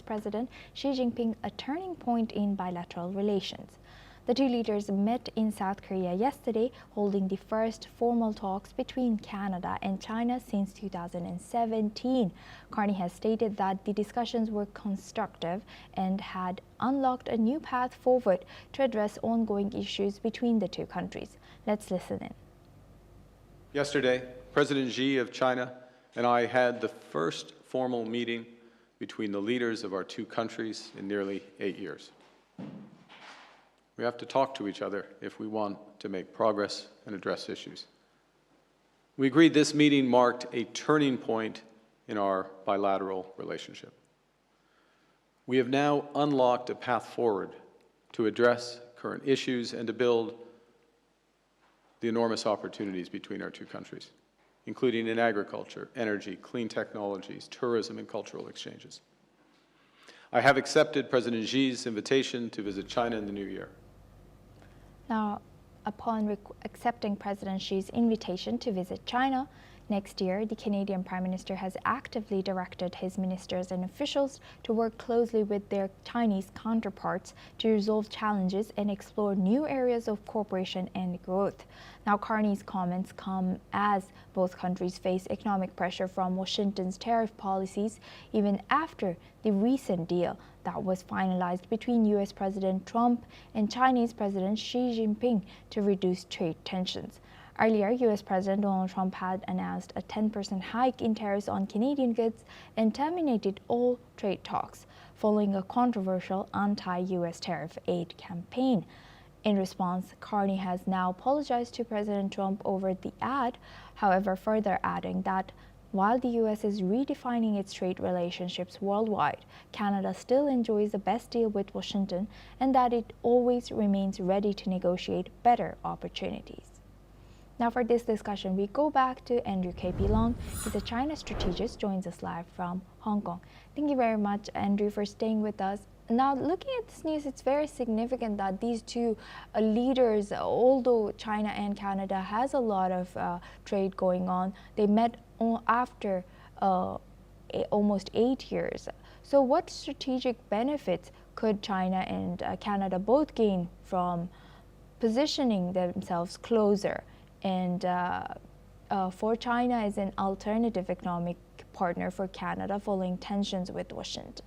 President Xi Jinping a turning point in bilateral relations. The two leaders met in South Korea yesterday, holding the first formal talks between Canada and China since 2017. Carney has stated that the discussions were constructive and had unlocked a new path forward to address ongoing issues between the two countries. Let's listen in. Yesterday, President Xi of China and I had the first formal meeting between the leaders of our two countries in nearly 8 years. We have to talk to each other if we want to make progress and address issues. We agreed this meeting marked a turning point in our bilateral relationship. We have now unlocked a path forward to address current issues and to build the enormous opportunities between our two countries, including in agriculture, energy, clean technologies, tourism, and cultural exchanges. I have accepted President Xi's invitation to visit China in the new year. Now, upon accepting President Xi's invitation to visit China next year, the Canadian Prime Minister has actively directed his ministers and officials to work closely with their Chinese counterparts to resolve challenges and explore new areas of cooperation and growth. Now, Carney's comments come as both countries face economic pressure from Washington's tariff policies, even after the recent deal that was finalized between U.S. President Trump and Chinese President Xi Jinping to reduce trade tensions. Earlier, U.S. President Donald Trump had announced a 10% hike in tariffs on Canadian goods and terminated all trade talks, following a controversial anti-U.S. tariff aid campaign. In response, Carney has now apologized to President Trump over the ad, however, further adding that while the U.S. is redefining its trade relationships worldwide, Canada still enjoys the best deal with Washington and that it always remains ready to negotiate better opportunities. Now for this discussion, we go back to Andrew K.P. Long. He's a China strategist, joins us live from Hong Kong. Thank you very much, Andrew, for staying with us. Now, looking at this news, it's very significant that these two leaders, although China and Canada has a lot of trade going on, they met after almost 8 years. So what strategic benefits could China and Canada both gain from positioning themselves closer and for China as an alternative economic partner for Canada following tensions with Washington?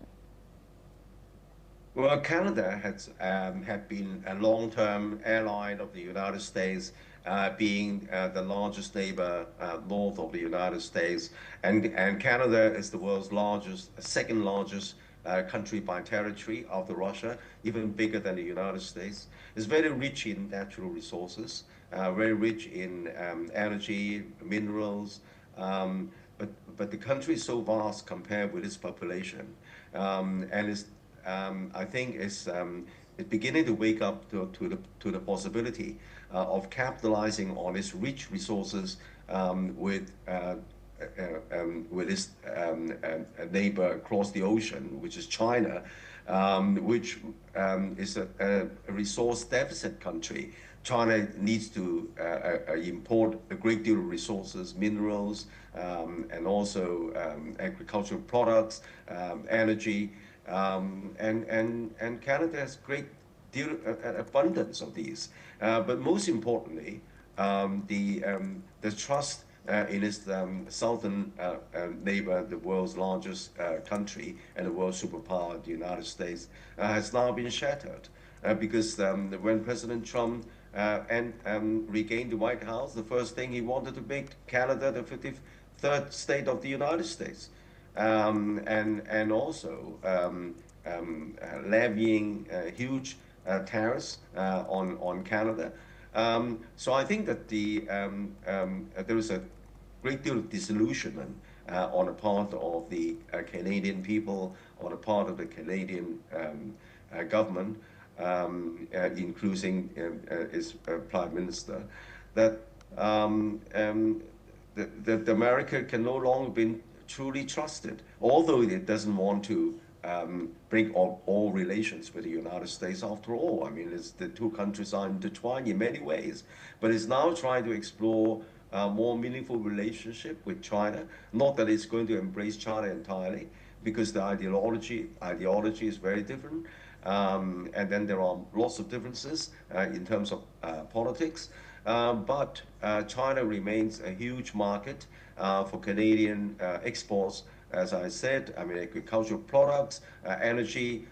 Well, Canada has had been a long-term ally of the United States, being the largest neighbor north of the United States, and Canada is the world's second largest country by territory after Russia, even bigger than the United States. It's very rich in natural resources, very rich in energy, minerals, but the country is so vast compared with its population, and it's I think it's beginning to wake up to the possibility of capitalizing on its rich resources with its neighbor across the ocean, which is China, which is a resource deficit country. China needs to import a great deal of resources, minerals, and also agricultural products, energy. And Canada has great deal abundance of these, but most importantly, the trust in its southern neighbor, the world's largest country and the world superpower, the United States, has now been shattered because when President Trump regained the White House, the first thing he wanted to make Canada the 53rd state of the United States. And also levying huge tariffs on Canada. So I think that there is a great deal of disillusionment on the part of the Canadian people, on the part of the Canadian government, including its Prime Minister, that America can no longer be truly trusted, although it doesn't want to break all relations with the United States after all. I mean, the two countries are intertwined in many ways, but it's now trying to explore a more meaningful relationship with China. Not that it's going to embrace China entirely, because the ideology is very different. And then there are lots of differences in terms of politics. But China remains a huge market for Canadian exports. As I said, I mean, agricultural products, energy,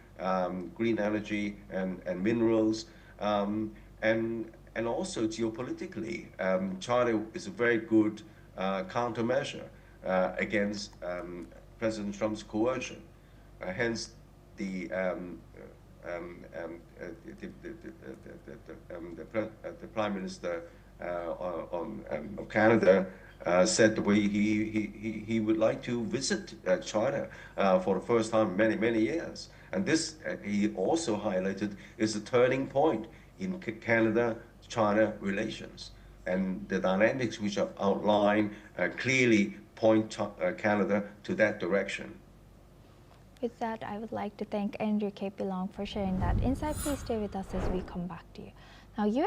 green energy, and minerals. And also geopolitically, China is a very good countermeasure against President Trump's coercion. Hence, the Prime Minister of Canada said the way he would like to visit China for the first time in many years. And this, he also highlighted, is a turning point in Canada-China relations. And the dynamics which I've outlined clearly point Canada to that direction. With that, I would like to thank Andrew K. Long for sharing that insight. Please stay with us as we come back to you. Now, U.S.